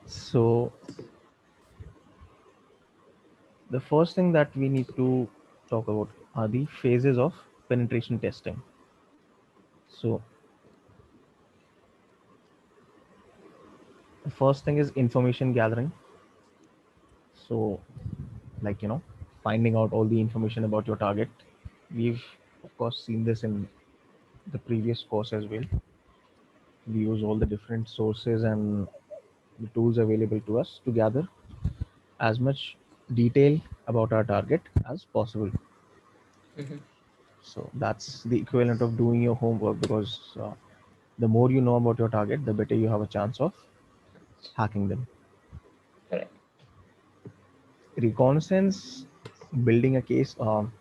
So the first thing that we need to talk about are the phases of penetration testing. So the first thing is information gathering. So, like, finding out all the information about your target. We've, of course, seen this in the previous course as well. We use all the different sources and the tools available to us to gather as much detail about our target as possible. Mm-hmm. So that's the equivalent of doing your homework, because the more you know about your target, the better you have a chance of hacking them. Correct. Reconnaissance, building a case. Um,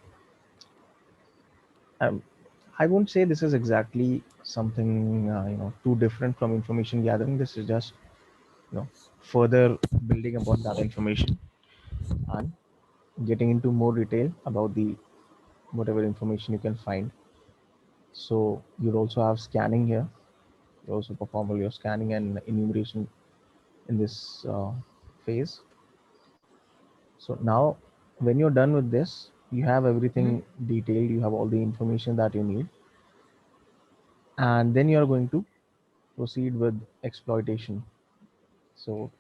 I won't say this is exactly something too different from information gathering. This is just further building upon that information and getting into more detail about the whatever information you can find. So you'll also have scanning here. You also perform all your scanning and enumeration in this phase. So now, when you're done with this, you have Mm-hmm. everything detailed. You have all the information that you need, and then you are going to proceed with exploitation. So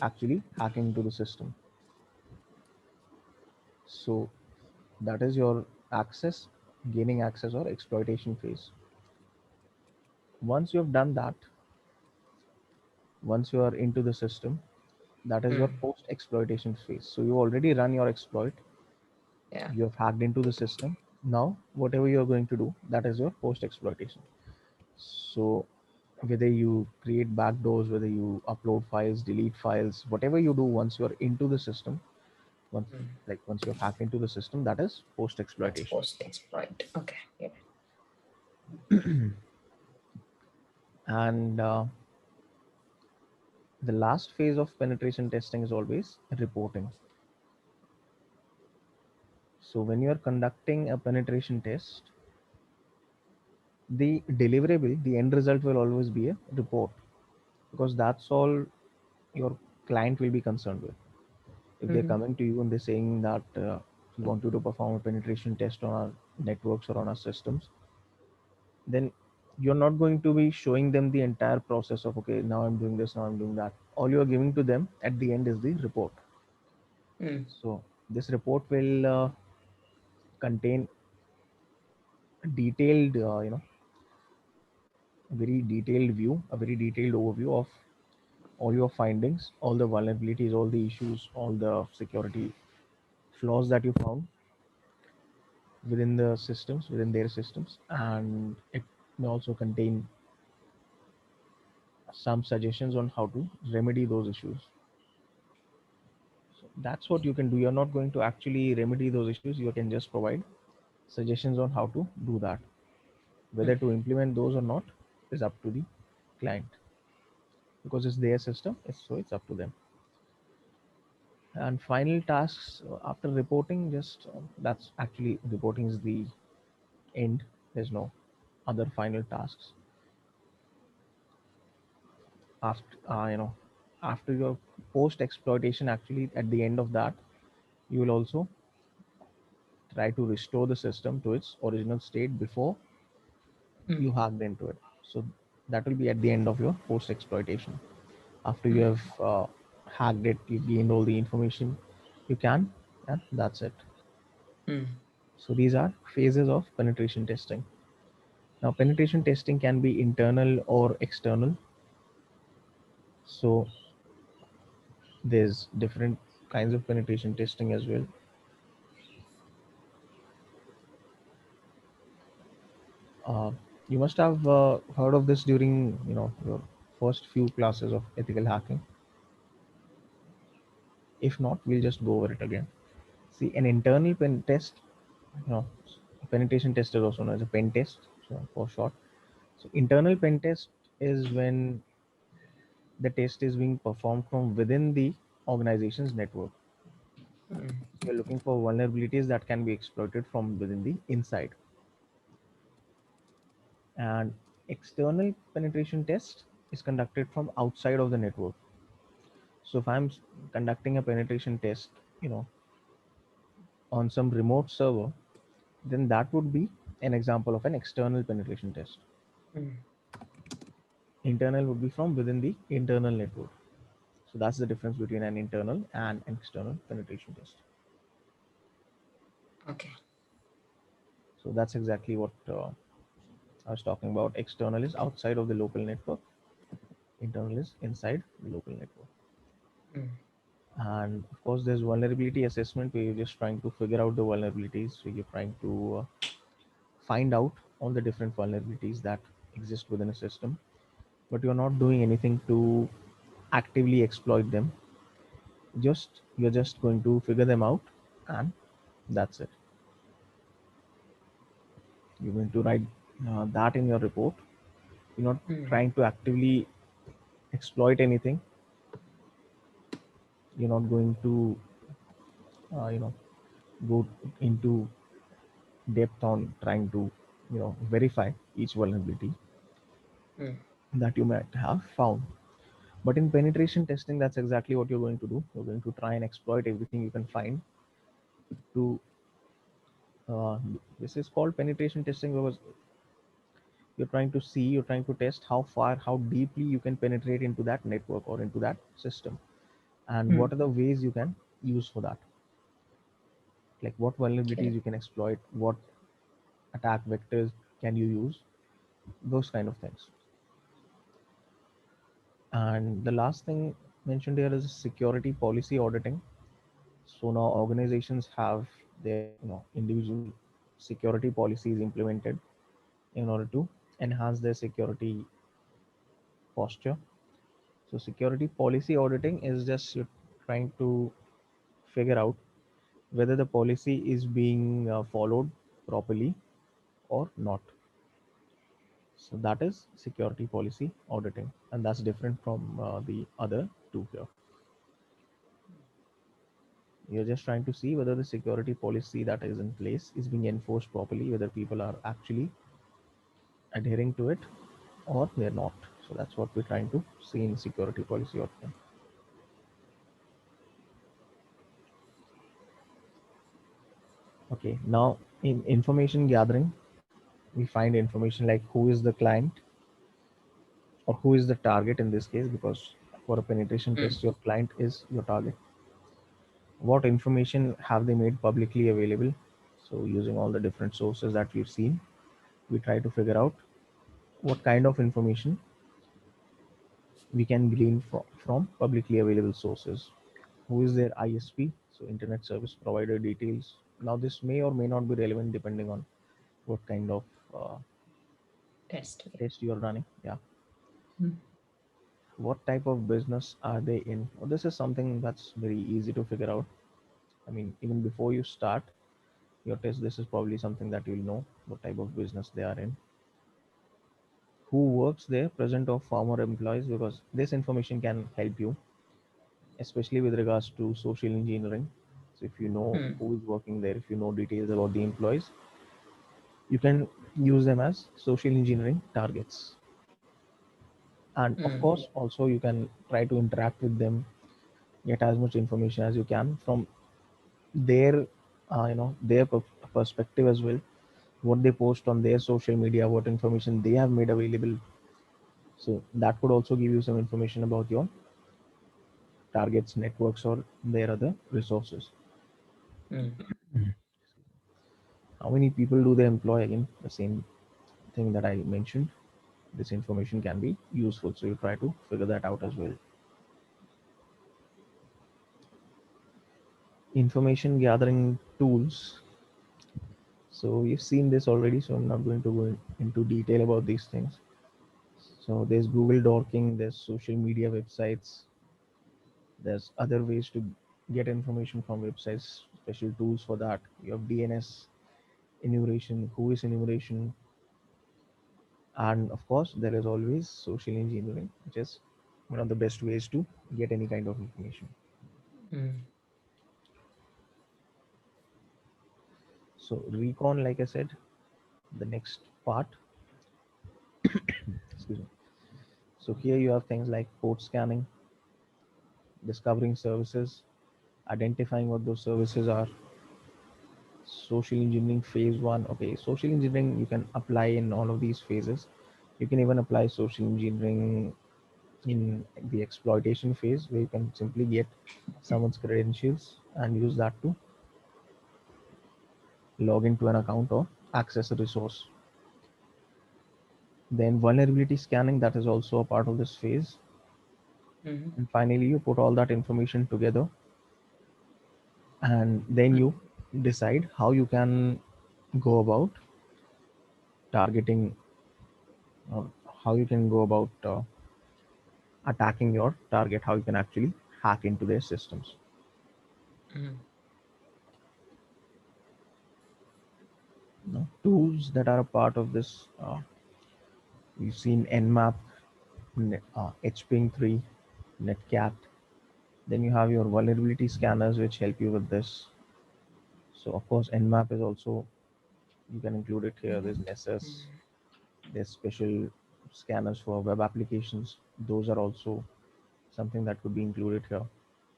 actually hacking into the system. So that is your access, gaining access or exploitation phase. Once you have done that, once you are into the system, that is your Mm. post exploitation phase. So you already run your exploit, Yeah. you have hacked into the system. Now whatever you are going to do, that is your post exploitation. So whether you create backdoors, whether you upload files, delete files, whatever you do once you are into the system, once Mm. once you have hacked into the system, that is post That's exploitation. post exploit. Okay. Yeah. And the last phase of penetration testing is always reporting. So when you are conducting a penetration test, the deliverable, the end result will always be a report, because that's all your client will be concerned with. If they're Mm-hmm. coming to you and they're saying that we want you to perform a penetration test on our networks or on our systems, then you're not going to be showing them the entire process of, okay, now I'm doing this, now I'm doing that. All you're giving to them at the end is the report. Mm. So this report will contain a detailed, very detailed view, a very detailed overview of all your findings, all the vulnerabilities, all the issues, all the security flaws that you found within the systems, within their systems, and it may also contain some suggestions on how to remedy those issues. So that's what you can do. You're not going to actually remedy those issues. You can just provide suggestions on how to do that. Whether Mm. to implement those or not is up to the client, because it's their system. So it's up to them. And final tasks after reporting, just that's actually reporting is the end. There's no other final tasks after after your post exploitation. Actually, at the end of that, you will also try to restore the system to its original state before Mm. you hacked into it. So that will be at the end of your post exploitation. After you Mm. have hacked it, you gained all the information you can, and that's it. Mm. So these are phases of penetration testing. Now, penetration testing can be internal or external. So there's different kinds of penetration testing as well. Uh, you must have heard of this during your first few classes of ethical hacking. If not, we'll just go over it again. See, an internal pen test, you know, penetration test is also known as a pen test, so for short. So internal pen test is when the test is being performed from within the organization's network. Mm. You're looking for vulnerabilities that can be exploited from within the inside. And external penetration test is conducted from outside of the network. So if I'm conducting a penetration test, you know, on some remote server, then that would be an example of an external penetration test. mm, Internal would be from within the internal network. So that's the difference between an internal and an external penetration test. okay. So that's exactly what I was talking about. External is outside of the local network, internal is inside the local network. Mm, And of course, there's vulnerability assessment where you're just trying to figure out the vulnerabilities. So you're trying to find out all the different vulnerabilities that exist within a system, but you're not doing anything to actively exploit them. Just you're just going to figure them out, and that's it. You're going to write that in your report. You're not mm, trying to actively exploit anything. You're not going to you know go into depth on trying to verify each vulnerability mm, that you might have found. But in penetration testing, that's exactly what you're going to do. You're going to try and exploit everything you can find to this is called penetration testing because you're trying to test how far, how deeply you can penetrate into that network or into that system, and mm. what are the ways you can use for that, like what vulnerabilities Okay. you can exploit, what attack vectors can you use, those kind of things. And the last thing mentioned here is security policy auditing. So now organizations have their individual security policies implemented in order to enhance their security posture. So security policy auditing is just you're trying to figure out whether the policy is being followed properly or not. So that is security policy auditing, and that's different from the other two here. You're just trying to see whether the security policy that is in place is being enforced properly, whether people are actually adhering to it or they're not. So that's what we're trying to see in security policy auditing. Okay, now in information gathering, we find information like who is the client or who is the target in this case, because for a penetration Mm, test, your client is your target. What information have they made publicly available? So, using all the different sources that we've seen, we try to figure out what kind of information we can glean from publicly available sources. Who is their ISP? So, internet service provider details. Now, this may or may not be relevant depending on what kind of uh, test. Okay. test you're running. Yeah. Mm, What type of business are they in? Well, this is something that's very easy to figure out. I mean, even before you start your test, this is probably something that you'll know what type of business they are in, who works there, present or former employees, because this information can help you, especially with regards to social engineering. So if you know mm, who is working there, if you know details about the employees, you can use them as social engineering targets. And of mm, course, also you can try to interact with them, get as much information as you can from their their perspective as well, what they post on their social media, what information they have made available. So that could also give you some information about your targets networks or their other resources. mm. How many people do they employ? Again, the same thing that I mentioned, this information can be useful, so you try to figure that out as well. Information gathering tools, so you've seen this already, so I'm not going to go into detail about these things. So there's Google Dorking, there's social media websites, there's other ways to get information from websites, special tools for that. You have DNS enumeration, who is enumeration, and of course there is always social engineering, which is one of the best ways to get any kind of information. Mm, So recon, like I said, the next part, excuse me. So here you have things like port scanning, discovering services, identifying what those services are. Social engineering phase one. Okay, social engineering you can apply in all of these phases. You can even apply social engineering in the exploitation phase, where you can simply get someone's credentials and use that to log into an account or access a resource. Then vulnerability scanning, that is also a part of this phase. Mm-hmm. And finally, you put all that information together, and then you decide how you can go about targeting, or how you can go about attacking your target, how you can actually hack into their systems. Mm-hmm. Tools that are a part of this, we've seen Nmap, HPing3, Netcat. Then you have your vulnerability scanners which help you with this. So of course Nmap is also, you can include it here. There's Nessus, there's special scanners for web applications. Those are also something that could be included here.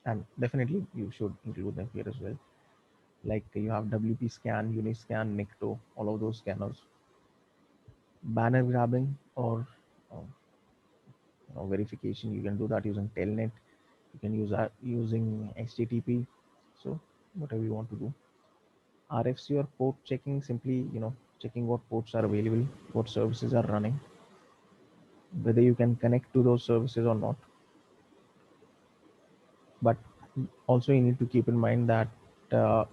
And definitely you should include them here as well. Like you have WP scan, Uniscan, Nikto, all of those scanners. Banner grabbing or uh, verification, you can do that using Telnet. You can use that using HTTP. So whatever you want to do. RFC or port checking, simply checking what ports are available, what services are running, whether you can connect to those services or not. But also you need to keep in mind that uh,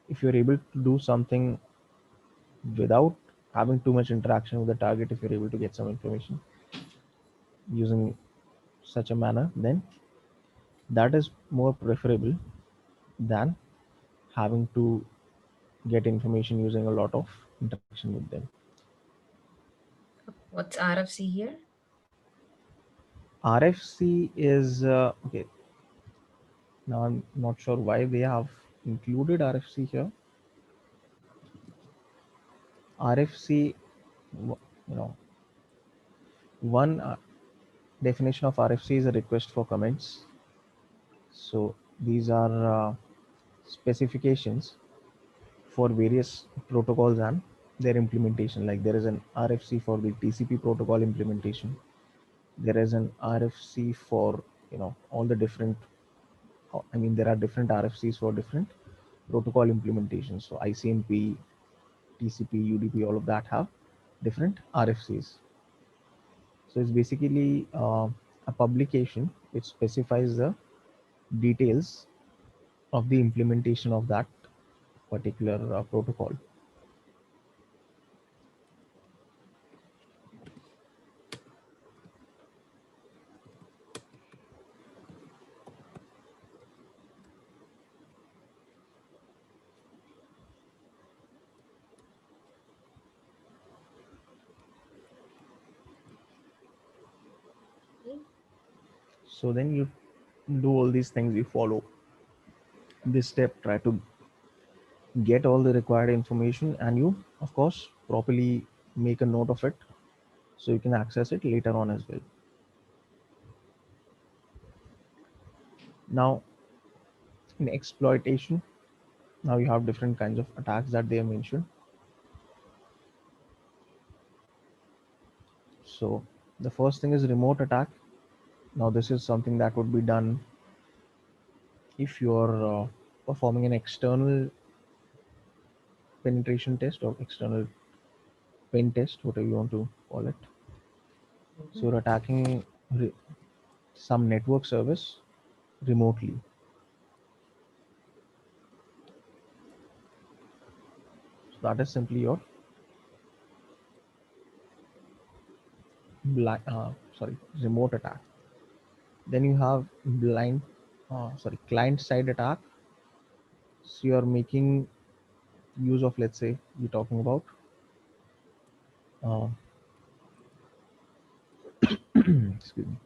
if you're able to do something without having too much interaction with the target, if you're able to get some information using such a manner, then that is more preferable than having to get information using a lot of interaction with them. What's RFC here? RFC is okay. Now I'm not sure why they have included RFC here. RFC, you know, one definition of RFC is a request for comments. So these are specifications for various protocols and their implementation. Like there is an RFC for the TCP protocol implementation. There is an RFC for all the different. I mean, there are different RFCs for different protocol implementations. So ICMP, TCP, UDP, all of that have different RFCs. So it's basically a publication which specifies the details of the implementation of that particular protocol. So then you do all these things, you follow this step, try to get all the required information, and you, of course, properly make a note of it so you can access it later on as well. Now, in exploitation, now you have different kinds of attacks that they have mentioned. So the first thing is remote attack. Now this is something that would be done if you're performing an external penetration test or external pen test, whatever you want to call it. So you're attacking some network service remotely. So that is simply your remote attack. Then you have client side attack. So you're making use of, let's say, we're talking about uh, excuse me,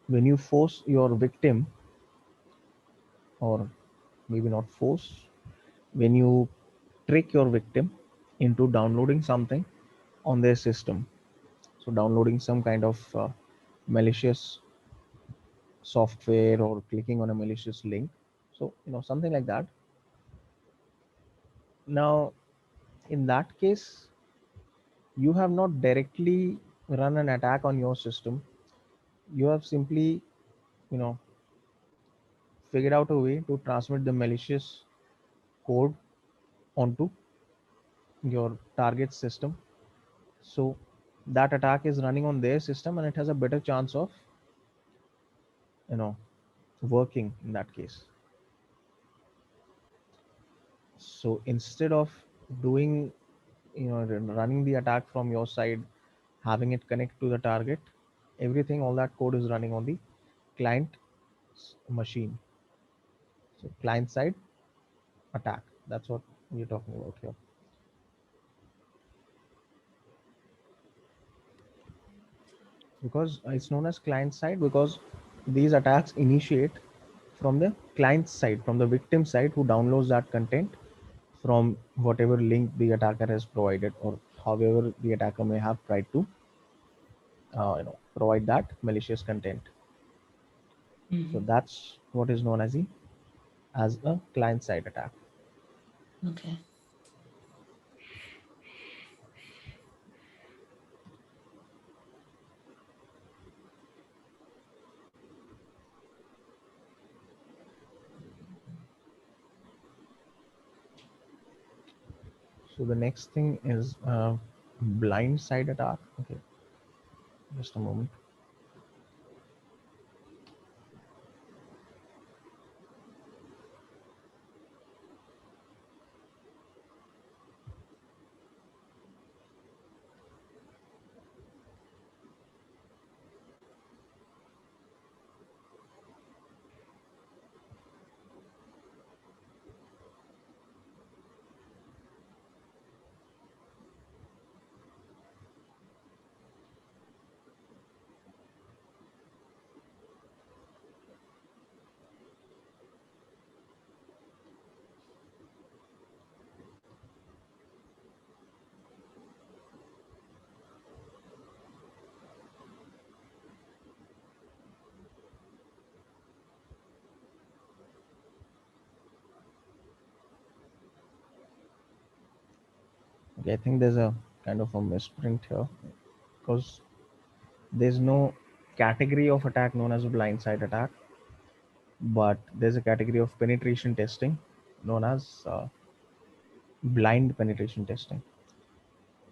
when you force your victim, or maybe not force, when you trick your victim into downloading something on their system. So downloading some kind of malicious software or clicking on a malicious link. So, something like that. Now, in that case, you have not directly run an attack on your system. You have simply, you know, figured out a way to transmit the malicious code onto your target system. So that attack is running on their system and it has a better chance of, you know, working in that case. So instead of doing, running the attack from your side, having it connect to the target, everything, all that code is running on the client machine. So client side attack. That's what we're talking about here. Because it's known as client side because these attacks initiate from the client side, from the victim side who downloads that content from whatever link the attacker has provided, or however the attacker may have tried to provide that malicious content. So Mm-hmm. that's what is known as a client side attack. Okay. So the next thing is blind side attack. Okay, just a moment. Okay, I think there's a kind of a misprint here because there's no category of attack known as a blind side attack, but there's a category of penetration testing known as blind penetration testing,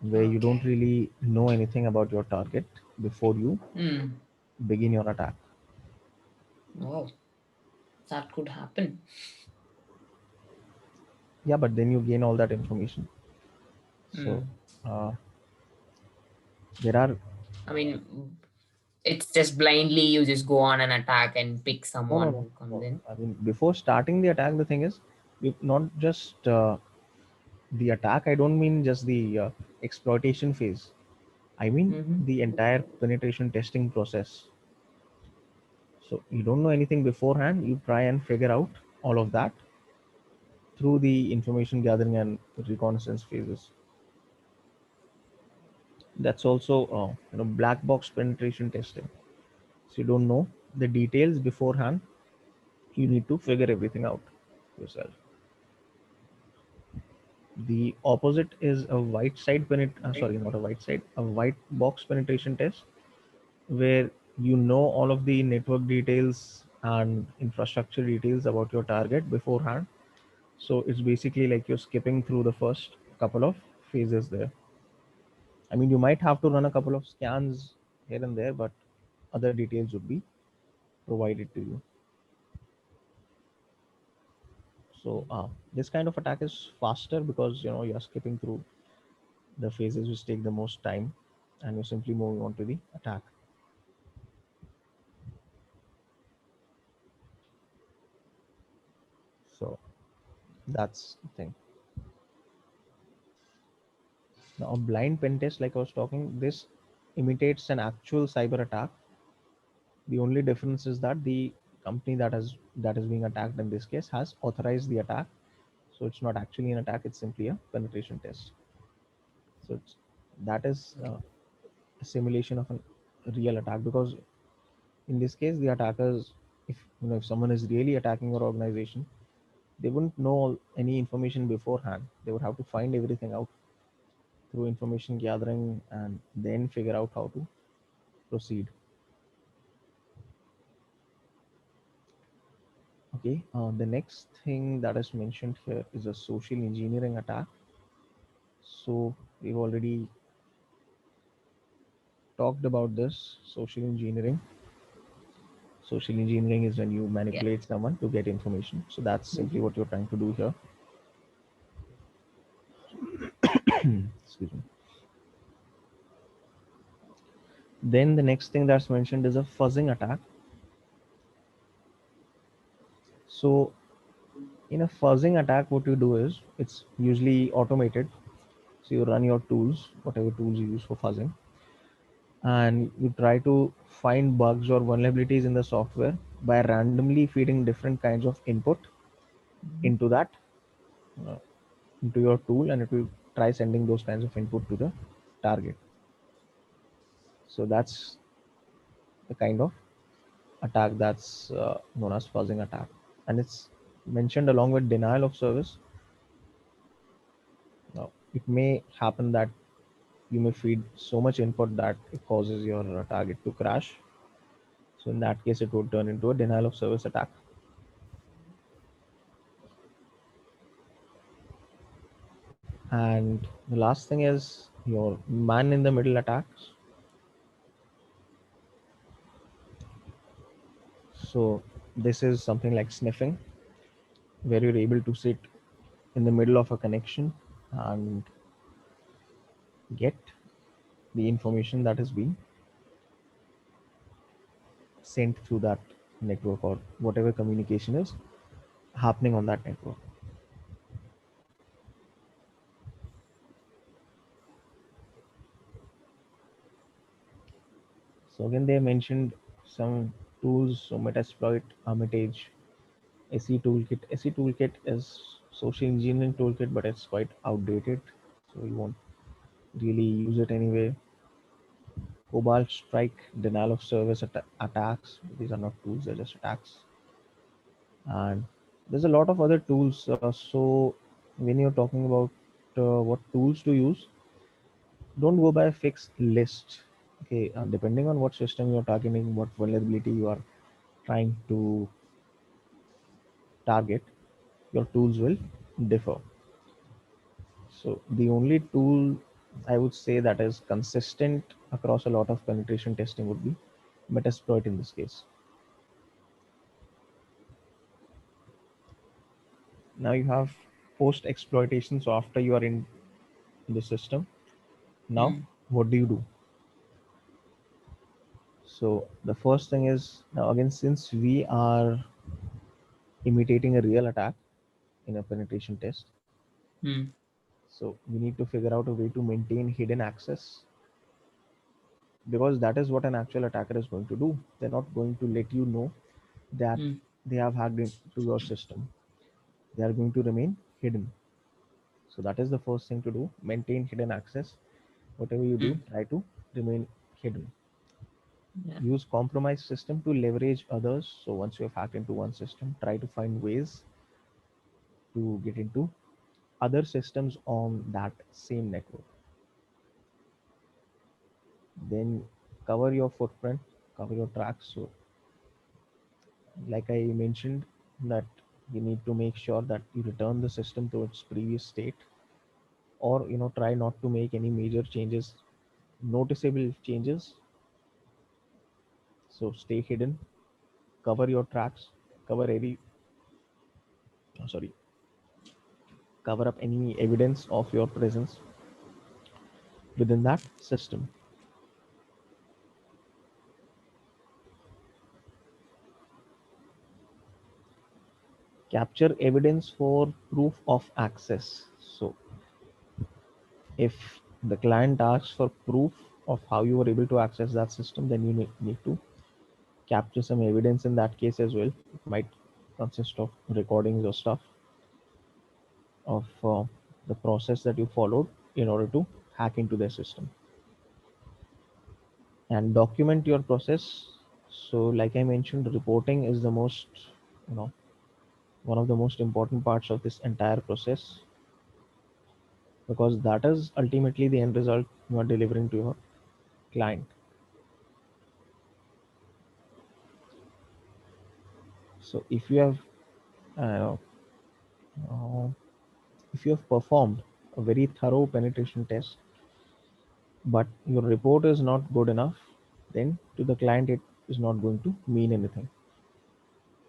where you don't Okay. really know anything about your target before you Hmm. begin your attack. Wow, that could happen. Yeah, but then you gain all that information. So Hmm. uh, there are I mean, it's just blindly you just go on an attack and pick no, no, someone no, who comes no. in. I mean, before starting the attack, the thing is, you not just the attack. I don't mean just the exploitation phase. I mean Mm-hmm. the entire penetration testing process. So you don't know anything beforehand. You try and figure out all of that through the information gathering and reconnaissance phases. That's also black box penetration testing. So you don't know the details beforehand. You need to figure everything out yourself. The opposite is a white side sorry, not a white side, a white box penetration test, where you know all of the network details and infrastructure details about your target beforehand. So it's basically like you're skipping through the first couple of phases there. I mean, you might have to run a couple of scans here and there, but other details would be provided to you. So this kind of attack is faster because you're skipping through the phases which take the most time, and you're simply moving on to the attack. So that's the thing. Now, a blind pen test, like I was talking, this imitates an actual cyber attack. The only difference is that the company that is being attacked in this case has authorized the attack. So it's not actually an attack; it's simply a penetration test. So that is a simulation of a real attack because in this case the attackers, If someone is really attacking your organization, they wouldn't know any information beforehand. They would have to find everything out through information gathering and then figure out how to proceed. Okay, the next thing that is mentioned here is a social engineering attack. So we've already talked about this. Social engineering is when you Yeah. manipulate someone to get information. So that's simply what you're trying to do here. Excuse me. Then the next thing that's mentioned is a fuzzing attack. So in a fuzzing attack, what you do is it's usually automated. So you run your tools, whatever tools you use for fuzzing, and you try to find bugs or vulnerabilities in the software by randomly feeding different kinds of input Mhm. into that uh, into your tool, and it will try sending those kinds of input to the target. So that's the kind of attack that's known as fuzzing attack, and it's mentioned along with denial of service. Now it may happen that you may feed so much input that it causes your target to crash. So in that case, it would turn into a denial of service attack. And the last thing is your man in the middle attacks. So this is something like sniffing, where you're able to sit in the middle of a connection and get the information that is being sent through that network or whatever communication is happening on that network. So again, they mentioned some tools. So Metasploit, Armitage, SE Toolkit. SE Toolkit is social engineering toolkit, but it's quite outdated, so you won't really use it anyway. Cobalt Strike, denial of service attacks. These are not tools; they're just attacks. And there's a lot of other tools. So when you're talking about what tools to use, don't go by a fixed list. Okay, depending on what system you're targeting, what vulnerability you are trying to target, your tools will differ. So the only tool I would say that is consistent across a lot of penetration testing would be Metasploit in this case. Now you have post exploitation. So after you are in the system, now Mm. what do you do? So the first thing is, now again, since we are imitating a real attack in a penetration test, Mm. so we need to figure out a way to maintain hidden access, because that is what an actual attacker is going to do. They're not going to let you know that Mm. they have hacked into your system. They are going to remain hidden. So that is the first thing to do. Maintain hidden access. Whatever you do, Mm. try to remain hidden. Yeah. Use compromised system to leverage others. So once you have hacked into one system, try to find ways to get into other systems on that same network. Then cover your footprint, cover your tracks. So like I mentioned, that you need to make sure that you return the system to its previous state, or try not to make any major changes, noticeable changes. So stay hidden, cover your tracks, cover any sorry cover up any evidence of your presence within that system. Capture evidence for proof of access. So if the client asks for proof of how you were able to access that system, then you need to capture some evidence in that case as well. It might consist of recordings or stuff of the process that you followed in order to hack into their system, and document your process. So, like I mentioned, reporting is the most, you know, one of the most important parts of this entire process, because that is ultimately the end result you are delivering to your client. So, uh, uh, if you have performed a very thorough penetration test, but your report is not good enough, then to the client it is not going to mean anything.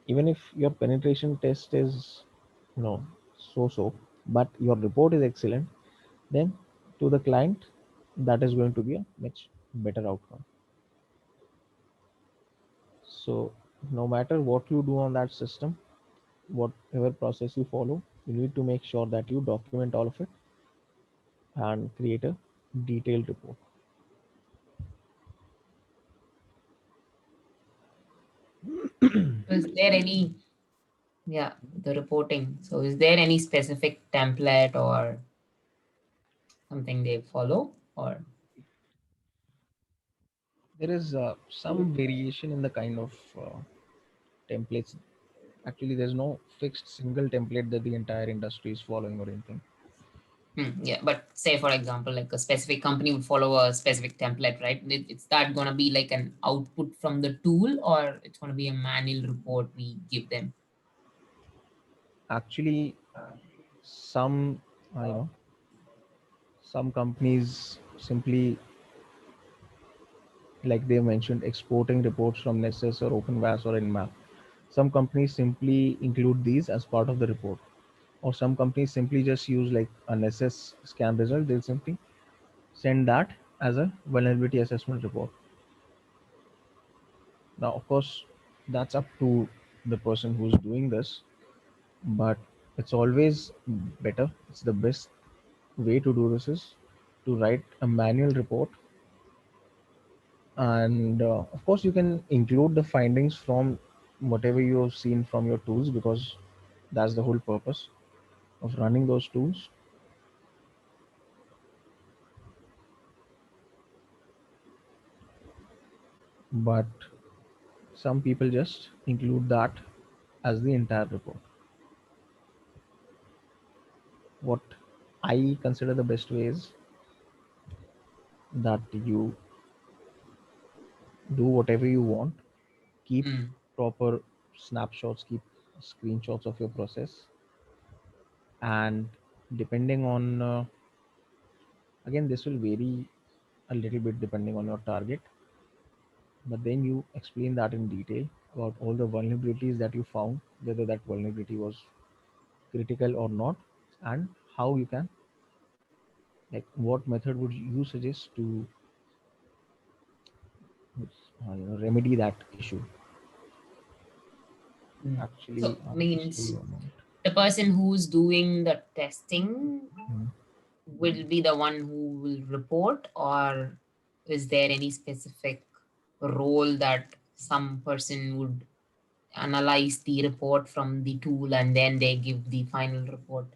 Even if your penetration test is, you know, so so, but your report is excellent, then to the client that is going to be a much better outcome. So no matter what you do on that system, whatever process you follow, you need to make sure that you document all of it and create a detailed report. Is there any, yeah, the reporting. So is there any specific template or something they follow or? There is some variation in the kind of templates. Actually, there's no fixed single template that the entire industry is following or anything. Yeah, but say for example, like a specific company would follow a specific template, right? It's that gonna be like an output from the tool, or it's gonna be a manual report we give them. Actually, some you know, some companies simply, like they mentioned, exporting reports from Nessus or OpenVAS or Nmap. Some companies simply include these as part of the report, or some companies simply just use like a Nessus scan result. They'll simply send that as a vulnerability assessment report. Now, of course, that's up to the person who's doing this, but it's always better. It's the best way to do this is to write a manual report, and of course, you can include the findings from whatever you have seen from your tools, because that's the whole purpose of running those tools. But some people just include that as the entire report. What I consider the best way is that you do whatever you want, keep Mm. proper snapshots, keep screenshots of your process, and depending on again, this will vary a little bit depending on your target, but then you explain that in detail about all the vulnerabilities that you found, whether that vulnerability was critical or not, and how you can, like, what method would you suggest to remedy that issue. Mm. Actually, So I'll just give means you a moment. the person who's doing the testing Mhm. will be the one who will report, or is there any specific role that some person would analyze the report from the tool and then they give the final report?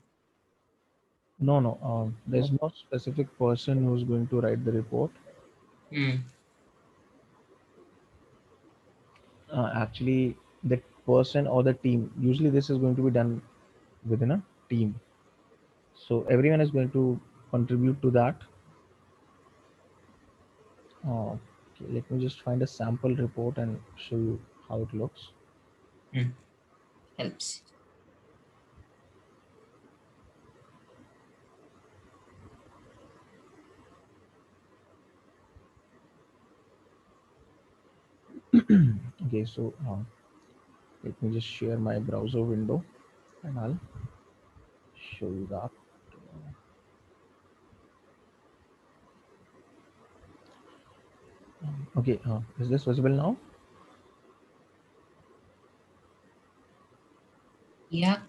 No, no, there's no specific person who's going to write the report. Mm. Actually, the person or the team, usually this is going to be done within a team. So everyone is going to contribute to that. Okay, let me just find a sample report and show you how it looks. Mm. Helps. Okay, so let me just share my browser window and I'll show you that. Okay, is this visible now? Yeah.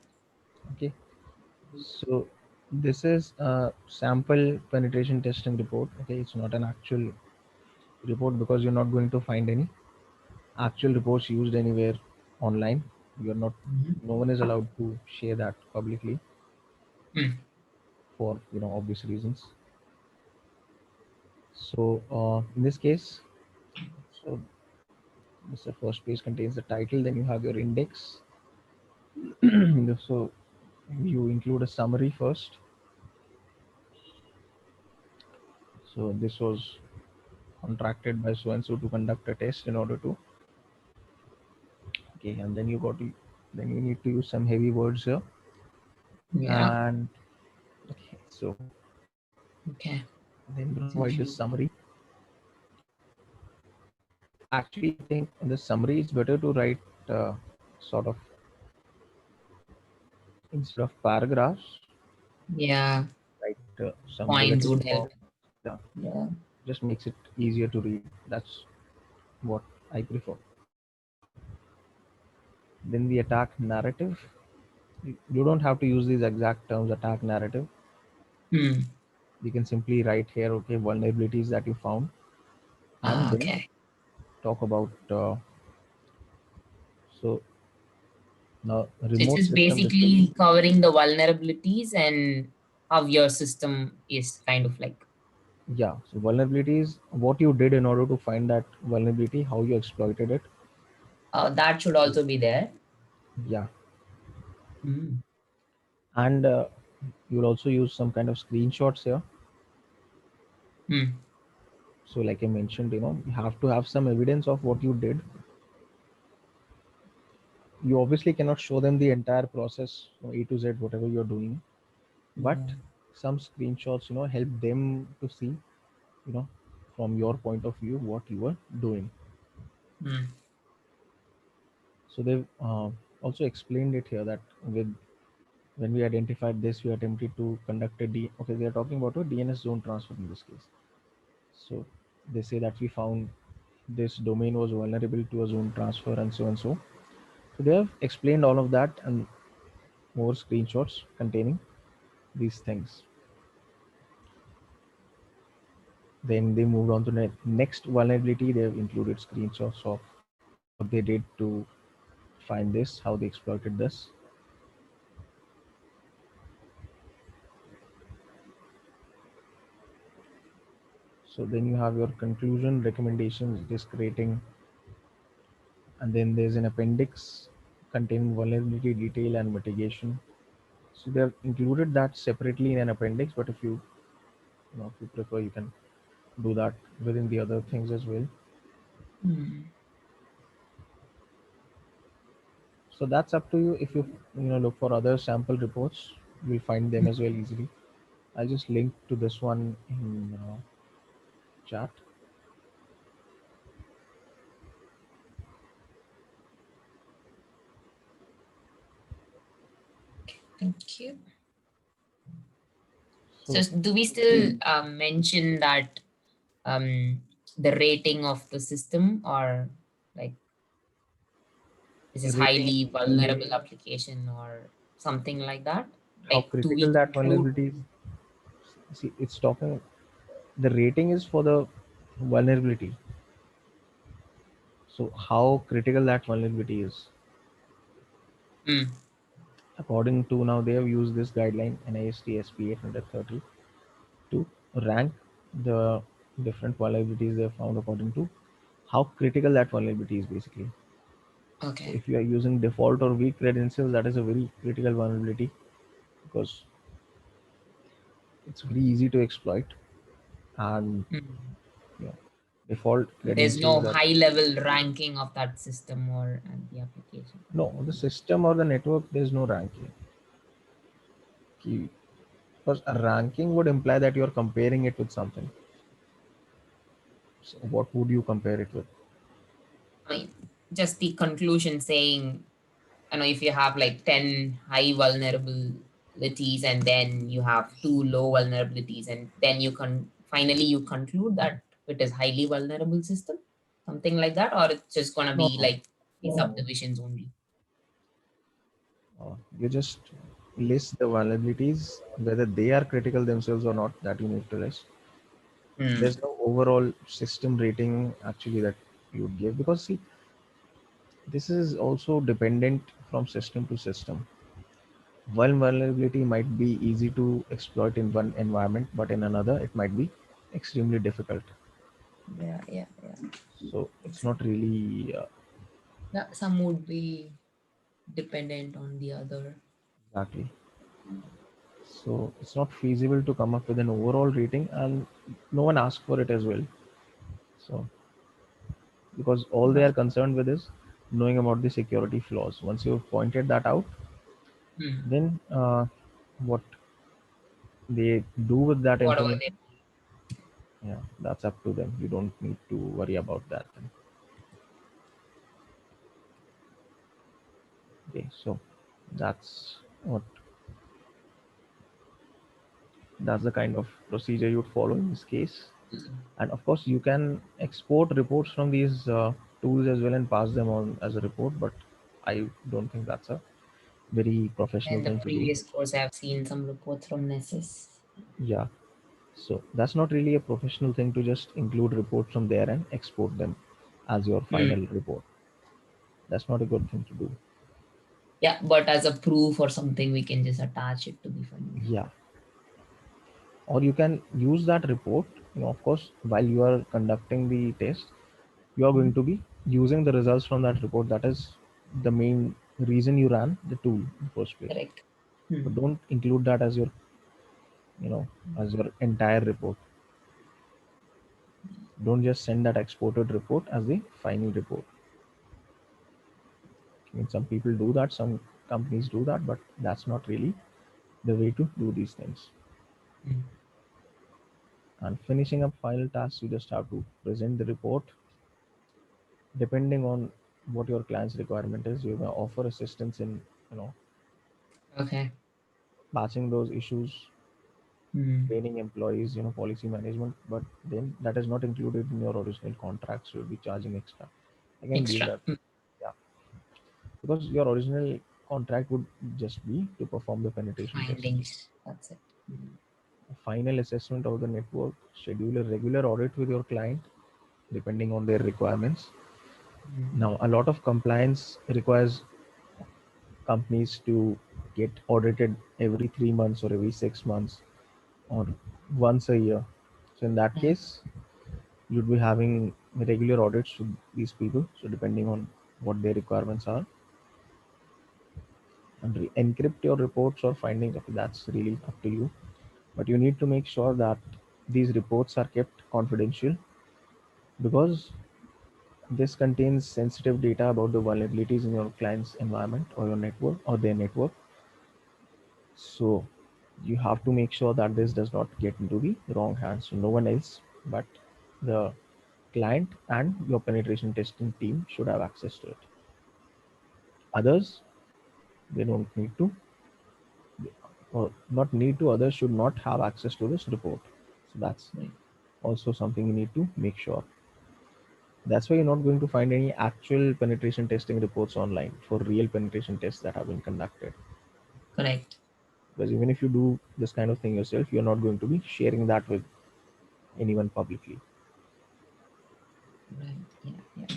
Okay, so this is a sample penetration testing report. Okay, it's not an actual report because you're not going to find any actual reports used anywhere online. You're not, Mhm. no one is allowed to share that publicly Mm. for, obvious reasons. So in this case, so This the first page contains the title. Then you have your index. So you include a summary first. So this was contracted by so and so to conduct a test in order to. Okay, and then you need to use some heavy words here. Yeah. And okay, so Okay. then It's provide the include. summary. Actually, I think in the summary it's better to write sort of instead of paragraphs, Yeah. write some Points bulleted would help. points. Yeah, Yeah. just makes it easier to read. That's what I prefer. Then the attack narrative. You don't have to use these exact terms, attack narrative. Hmm. You can simply write here, okay, vulnerabilities that you found, and Ah, then okay. talk about so now So it's remote just system basically covering the vulnerabilities and how your system is kind of like. yeah, so vulnerabilities, what you did in order to find that vulnerability, how you exploited it. That should also be there. Yeah, Hmm. and you'll also use some kind of screenshots here. Hmm. So like I mentioned, you have to have some evidence of what you did. You obviously cannot show them the entire process, A to Z, whatever you're doing, but Yeah. some screenshots help them to see, from your point of view, what you were doing. Hmm. So they've also explained it here that with when we identified this, we attempted to conduct okay, they are talking about a DNS zone transfer in this case. So they say that we found this domain was vulnerable to a zone transfer and so and so. So they have explained all of that and more screenshots containing these things. Then they moved on to the next vulnerability. They have included screenshots of what they did to find this, how they exploited this. So then you have your conclusion, recommendations, disk rating, and then there's an appendix containing vulnerability detail and mitigation. So they have included that separately in an appendix, but if you prefer, you can do that within the other things as well. Hmm. So that's up to you. If you look for other sample reports, you'll find them as well easily. I'll just link to this one in chat. Thank you. So So do we still mention that um, the rating of the system, or like this is rating, highly vulnerable application or something like that? how Like, do we critical that conclude? vulnerability is. See, it's talking. The rating is for the vulnerability. So how critical that vulnerability is. Hmm. According to now, they have used this guideline NIST SP 830 to rank the different vulnerabilities they have found according to how critical that vulnerability is basically. So Okay. if you are using default or weak credentials, that is a very critical vulnerability because it's very easy to exploit. And Hmm. you know, default There's no credentials are high level ranking of that system or the application. no, the system or the network. There's no ranking. Because a ranking would imply that you're comparing it with something. So what would you compare it with? I mean, just the conclusion saying, I know if you have like 10 high vulnerabilities and then you have two low vulnerabilities, and then you can finally you conclude that it is highly vulnerable system, something like that, or it's just gonna No, be no. like the subdivisions only. You just list the vulnerabilities, whether they are critical themselves or not, that you need to list. Hmm. There's no overall system rating actually that you would give because see, this is also dependent from system to system. One vulnerability might be easy to exploit in one environment, but in another, it might be extremely difficult. Yeah, yeah, yeah. So it's not Exactly. really. Yeah, some would be dependent on the other. Exactly. So it's not feasible to come up with an overall rating, and no one asked for it as well. So because all they Right. are concerned with is knowing about the security flaws. Once you've pointed that out, Hmm. then what they do with that Whatever they. information, yeah, that's up to them. You don't need to worry about that then. Okay, so that's what that's the kind of procedure you'd follow in this case. And of course, you can export reports from these tools as well and pass them on as a report, but I don't think that's a very professional In the thing to do. previous course, I've seen some reports from Nessus. Yeah, so that's not really a professional thing to just include reports from there and export them as your Hmm. final report. That's not a good thing to do. Yeah, but as a proof or something, we can just attach it to be funny. Yeah, or you can use that report. Of course, while you are conducting the test, you are Hmm. going to be using the results from that report. That is the main reason you ran the tool in the first place. Correct. But Hmm. don't include that as your, you know, as your entire report. Don't just send that exported report as the final report. I mean, some people do that, some companies do that, but that's not really the way to do these things. Hmm. And finishing up final tasks, you just have to present the report. Depending on what your client's requirement is, you may offer assistance in, you know, Okay. patching those issues, Hmm. training employees, policy management, but then that is not included in your original contract, so you'll be charging extra. Again, these Extra. are, yeah, because your original contract would just be to perform the penetration test. Findings. That's it. Hmm. A final assessment of the network, schedule a regular audit with your client depending on their requirements. Hmm. Now, a lot of compliance requires companies to get audited every 3 months or every 6 months or once a year. So, in that Hmm. case, you'd be having regular audits with these people. So, depending on what their requirements are, and encrypt your reports or findings, okay, that's really up to you. But you need to make sure that these reports are kept confidential because this contains sensitive data about the vulnerabilities in your client's environment or your network or their network. So you have to make sure that this does not get into the wrong hands. So no one else but the client and your penetration testing team should have access to it. Others, they don't need to, or not need to, others should not have access to this report. So that's Right. also something you need to make sure. That's why you're not going to find any actual penetration testing reports online for real penetration tests that have been conducted. Correct. Because even if you do this kind of thing yourself, you're not going to be sharing that with anyone publicly. Right. Yeah. Yeah.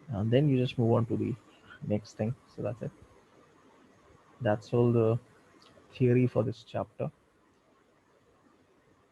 And then you just move on to the next thing. So that's it. That's all the theory for this chapter.